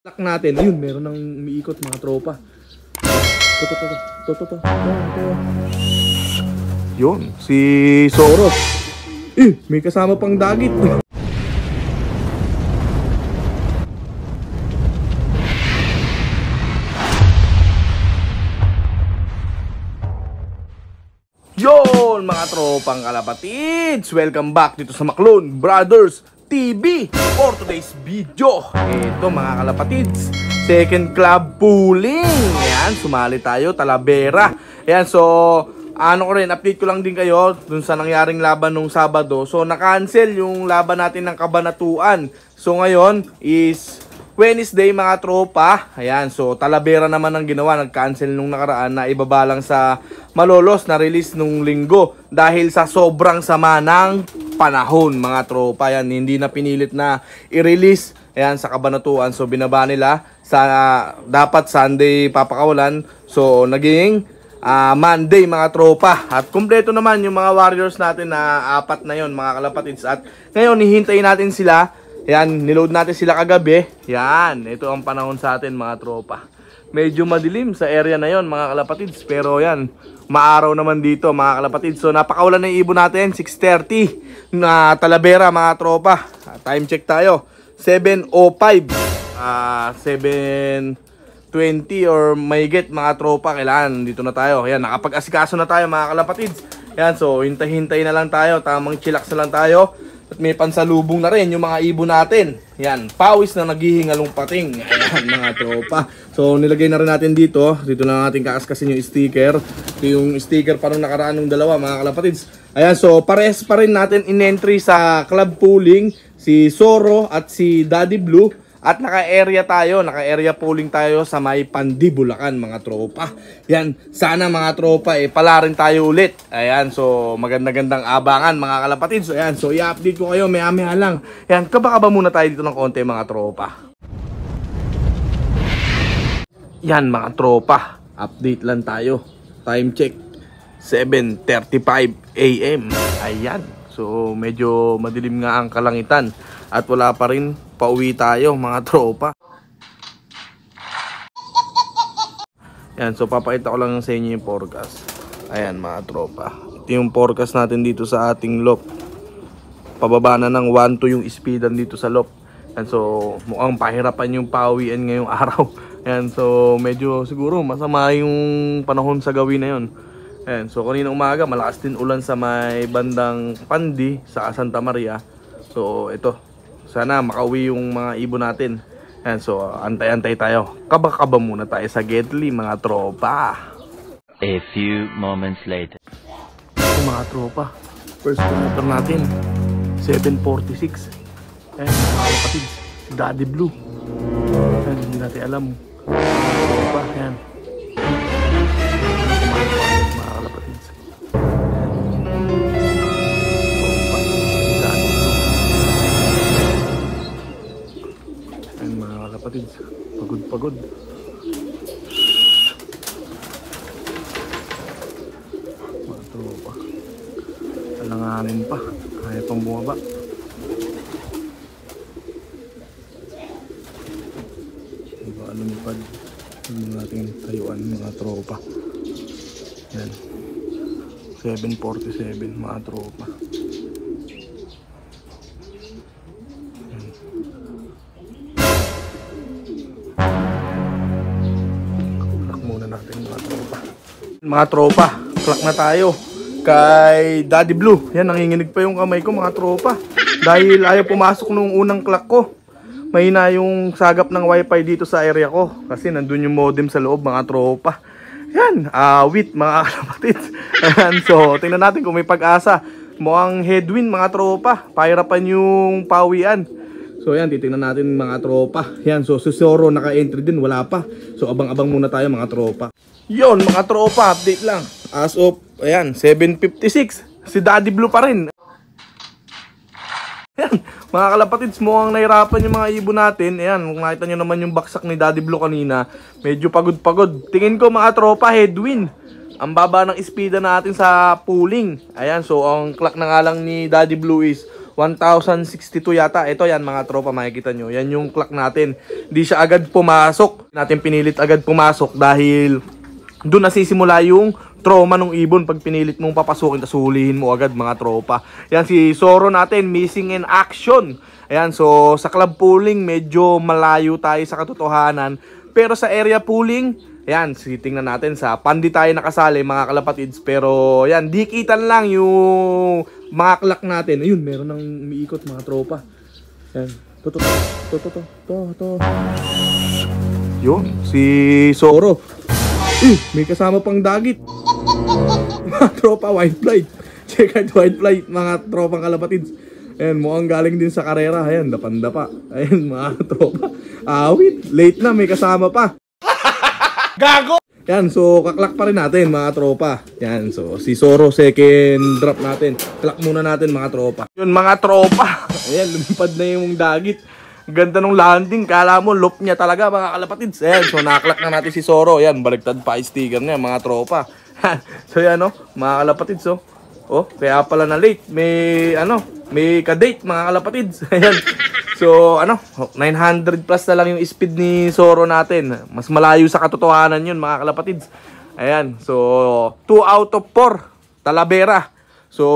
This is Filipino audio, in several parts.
Lock natin. Ayun, meron nang umiikot mga tropa. To. Yun, si Soros. May kasama pang dagit. Yon mga tropang kalapatids! Welcome back dito sa Maclone Brothers TV for today's video. Ito mga kalapatids, second club pooling. Ayan, sumali tayo, Talavera. Ayan, so update ko lang din kayo dun sa nangyaring laban nung Sabado. So na-cancel yung laban natin ng Kabanatuan. So ngayon is Wednesday mga tropa. Ayan, so Talavera naman ang ginawa. Nag-cancel nung nakaraan na ibaba lang sa Malolos na release nung linggo dahil sa sobrang sama ng panahon mga tropa. Ayan, hindi na pinilit na i-release ayan sa Kabanatuan. So binaba nila sa dapat Sunday papakawalan. So naging Monday mga tropa. At kumpleto naman yung mga warriors natin na apat na yon mga kalapatids. At ngayon hihintayin natin sila. Yan, niload natin sila kagabi. Yan, ito ang panahon sa atin mga tropa. Medyo madilim sa area na yon mga kalapatids. Pero yan, maaraw naman dito mga kalapatids. So napakawalan na yung ibon natin, 6:30 na Talavera mga tropa. Time check tayo, 7:05 7:20 or may get mga tropa. Kailangan dito na tayo. Yan, nakapag-asikaso na tayo mga kalapatids. Yan, so hintay-hintay na lang tayo. Tamang chillax na lang tayo. At may pansalubong na rin yung mga ibon natin. Yan, pawis na naghihingalong pating. Ayan mga tropa. So nilagay na rin natin dito. Dito na natin kakaskasin yung sticker. Ito yung sticker parang nakaraan ng dalawa mga kalapatids. Ayan, so parehas pa rin natin in-entry sa club pooling si Soro at si Daddy Blue. At naka-area tayo, naka-area pooling tayo sa may Pandi, Bulacan mga tropa. Yan, sana mga tropa pala rin tayo ulit. Ayan, so maganda-gandang abangan mga kalapatids. So ayan, so i-update ko kayo maya-maya lang. Ayan, kaba-kaba muna tayo dito ng konti mga tropa. Yan mga tropa, update lang tayo. Time check, 7:35 AM. Ayan, so medyo madilim nga ang kalangitan. At wala pa rin, pauwi tayo mga tropa. Yan, so papakita ko lang sa inyo yung forecast. Ayan mga tropa, ito yung forecast natin dito sa ating loft. Pababa na ng 1-2 yung speedan dito sa loft. Yan, so mukhang pahirapan yung pawian ngayong araw. Yan, so medyo siguro masama yung panahon sa gawin na yun. Ayan, so kanina umaga malakas din ulan sa may bandang Pandi sa Santa Maria. So ito, sana makauwi yung mga ibon natin. Ayan, so antay-antay tayo. Kaba-kaba muna tayo sa Gedli mga tropa. A few moments later. Ito mga tropa, first promoter natin 7:46. Ayan mga kapatids, si Daddy Blue. Ayan, hindi natin alam mga tropa. Ayan, mga kalapatids. Kapatids, pagod. Mga tropa, alanganin pa, kaya pang bumaba. Diba lumipad yung ating tayuan mga tropa. Yan, 7:47 mga tropa. Mga tropa, clock na tayo kay Daddy Blue. Yan, nanginginig pa yung kamay ko mga tropa dahil ayaw pumasok nung unang clock ko. Mahina yung sagap ng wifi dito sa area ko kasi nandun yung modem sa loob mga tropa. Yan, wait mga kalapatids. Ayan, so tingnan natin kung may pag-asa. Mukhang headwind mga tropa, pahirapan yung pawian. So yan, titingnan natin mga tropa. Yan, so si Soro naka-entry din, wala pa. So abang-abang muna tayo mga tropa. Yon mga tropa, update lang. As of, ayan, 7:56. Si Daddy Blue pa rin. Ayan, mga kalapatids, mukhang nahirapan yung mga ibon natin. Ayan, kung nakita nyo naman yung baksak ni Daddy Blue kanina, medyo pagod-pagod. Tingin ko mga tropa, headwind. Ang baba ng speeda natin sa pooling. Ayan, so ang clock na nga lang ni Daddy Blue is 1062 yata. Ito yan mga tropa, makikita nyo. Yan yung clock natin. Hindi siya agad pumasok. Natin pinilit agad pumasok dahil doon nasisimula yung trauma ng ibon pag pinilit mong papasukin tapos hulihin mo agad mga tropa. Yan si Zoro natin, missing in action. Ayan, so sa club pooling medyo malayo tayo sa katotohanan. Pero sa area pooling, ayan, tingnan natin sa pandi tayo nakasali mga kalapatids. Pero yan, dikitan lang yung mga clock natin. Ayun, meron nang umiikot mga tropa. Ayan, to. Yun, si Zoro. May kasama pang dagit. Mga tropa, whitefly. Check out whitefly, mga tropang kalapatids. Ayan, mukhang galing din sa karera. Ayan, dapa. Ayan, mga tropa. Awit, late na, may kasama pa. Gago! Yan, so kaklak pa rin natin mga tropa. Yan, so si Zoro second drop natin. Klak muna natin mga tropa. Yun mga tropa. Ayan, lumipad na yung dagit. Ganda nung landing, kala mo loop niya talaga mga kalapatids. Ayan, so naklak na natin si Zoro. Ayan, baliktad pa yung sticker niya mga tropa. So yan mga kalapatids kaya pala na late. May ka-date mga kalapatids. Ayan. So 900 plus na lang yung speed ni Zoro natin. Mas malayo sa katotohanan yun mga kalapatids. Ayan, so 2 out of 4 Talavera. So,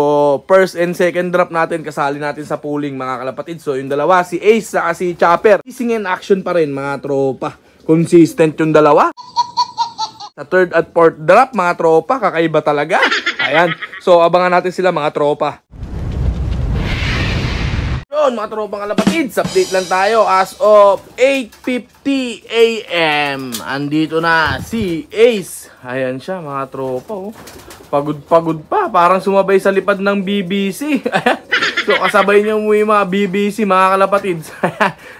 first and second drop natin, kasali natin sa pooling mga kalapatid. So, yung dalawa, si Ace at si Chopper. Missing in action pa rin mga tropa. Consistent yung dalawa. Sa third at fourth drop mga tropa, kakaiba talaga. Ayan. So, abangan natin sila mga tropa. Yun mga tropang kalapatids, update lang tayo as of 8:50 AM. Andito na si Ace. Ayan siya mga tropa Pagod pa, parang sumabay sa lipad ng BBC. So kasabay niya umuwi mga BBC mga kalapatids.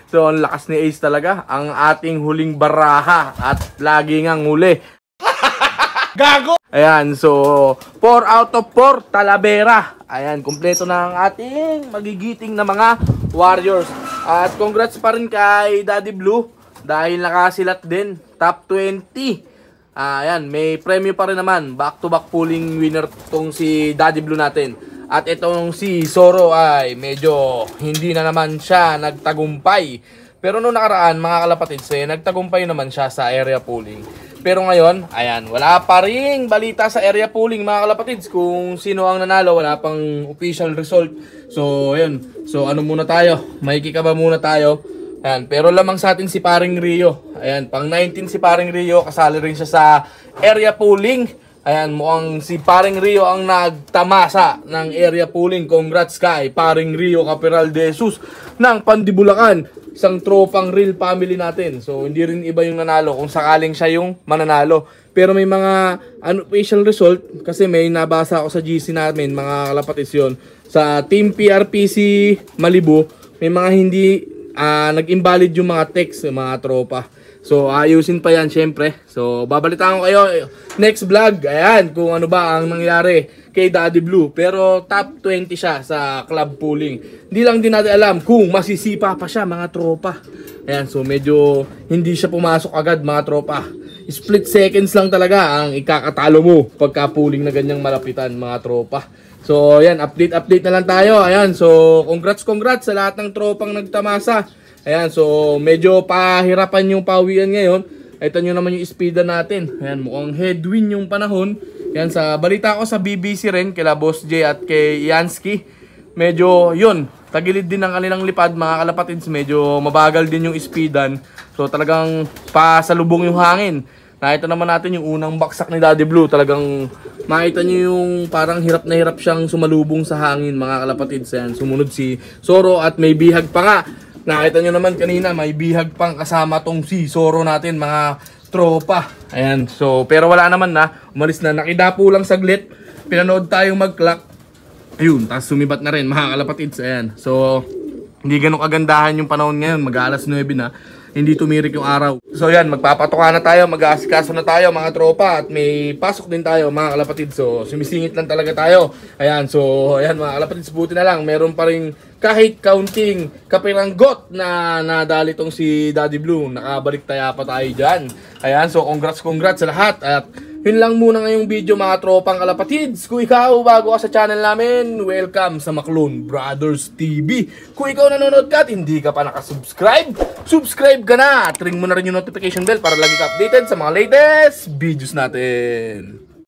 So ang lakas ni Ace talaga, ang ating huling baraha at lagi ngang huli. Gago! Ayan, so 4 out of 4 Talavera. Ayan, kumpleto na ang ating magigiting na mga Warriors. At congrats pa rin kay Daddy Blue dahil nakasilat din, top 20. Ayan, may premyo pa rin naman. Back-to-back pooling winner tong si Daddy Blue natin. At itong si Zoro ay medyo hindi na naman siya nagtagumpay. Pero noong nakaraan, mga kalapatids, nagtagumpay naman siya sa area pooling. Pero ngayon, ayan, wala pa ring balita sa area pooling mga kalapatids. Kung sino ang nanalo, wala pang official result. So, ayun. So, muna tayo? Makikikaba muna tayo. Ayan, pero lamang sa atin si Paring Rio. Ayan, pang 19 si Paring Rio. Kasali rin siya sa area pooling. Ayan, mukhang si Paring Rio ang nagtamasa ng area pooling. Congrats kay Paring Rio Capiral de Jesus ng Pandibulacan. Isang tropang real family natin. So, hindi rin iba yung nanalo kung sakaling siya yung mananalo. Pero may mga unofficial result kasi may nabasa ako sa GC namin, mga kalapatids yun. Sa Team PRPC Malibu, may mga hindi nag-invalid yung mga text, mga tropa. So, ayusin pa yan syempre. So, babalitaan ko kayo next vlog. Ayan, kung ano ba ang nangyari kay Daddy Blue. Pero top 20 siya sa club pooling. Hindi lang din natin alam kung masisipa pa siya mga tropa. Ayan, so medyo hindi siya pumasok agad mga tropa. Split seconds lang talaga ang ikakatalo mo pagka pooling na ganyang malapitan mga tropa. So, ayan, update na lang tayo. Ayan, so congrats sa lahat ng tropang nagtamasa. Ayan, so medyo pahirapan yung pawian ngayon. Ito nyo naman yung speeda natin. Ayan, mukhang headwind yung panahon. Ayan, sa balita ko sa BBC rin, kila Boss J at kay Yansky, medyo yun, tagilid din ang kanilang lipad mga kalapatids. Medyo mabagal din yung speedan. So talagang pasalubong yung hangin. Nakita naman natin yung unang baksak ni Daddy Blue. Talagang makita nyo yung parang hirap na hirap siyang sumalubong sa hangin mga kalapatids. Ayan, sumunod si Zoro at may bihag pa nga. Nakita nyo naman kanina, may bihag pang kasama tong si Zoro natin, mga tropa. Ayan, so, pero wala naman na. Umalis na, nakidapo lang saglit. Pinanood tayong mag-clock. Ayun, tapos sumibat na rin, mga kalapatids. Ayan, so, hindi ganun kagandahan yung panahon ngayon. Mag-alas 9 na. Hindi tumirik yung araw. So yan, magpapatoka na tayo, mag-aasikaso na tayo mga tropa. At may pasok din tayo mga kalapatid. So sumisingit lang talaga tayo. Ayan, so ayan mga kalapatid, buti na lang. Meron pa rin kahit counting kapiranggot na nadali tong si Daddy Blue. Nakabalik taya pa tayo dyan. Ayan, so congrats sa lahat. At Yun lang muna ngayong video mga tropang kalapatids. Kung ikaw bago ka sa channel namin, welcome sa Maclone Brothers TV. Kung ikaw nanonood ka at hindi ka pa nakasubscribe, subscribe ka na at ring mo na rin yung notification bell para lagi ka updated sa mga latest videos natin.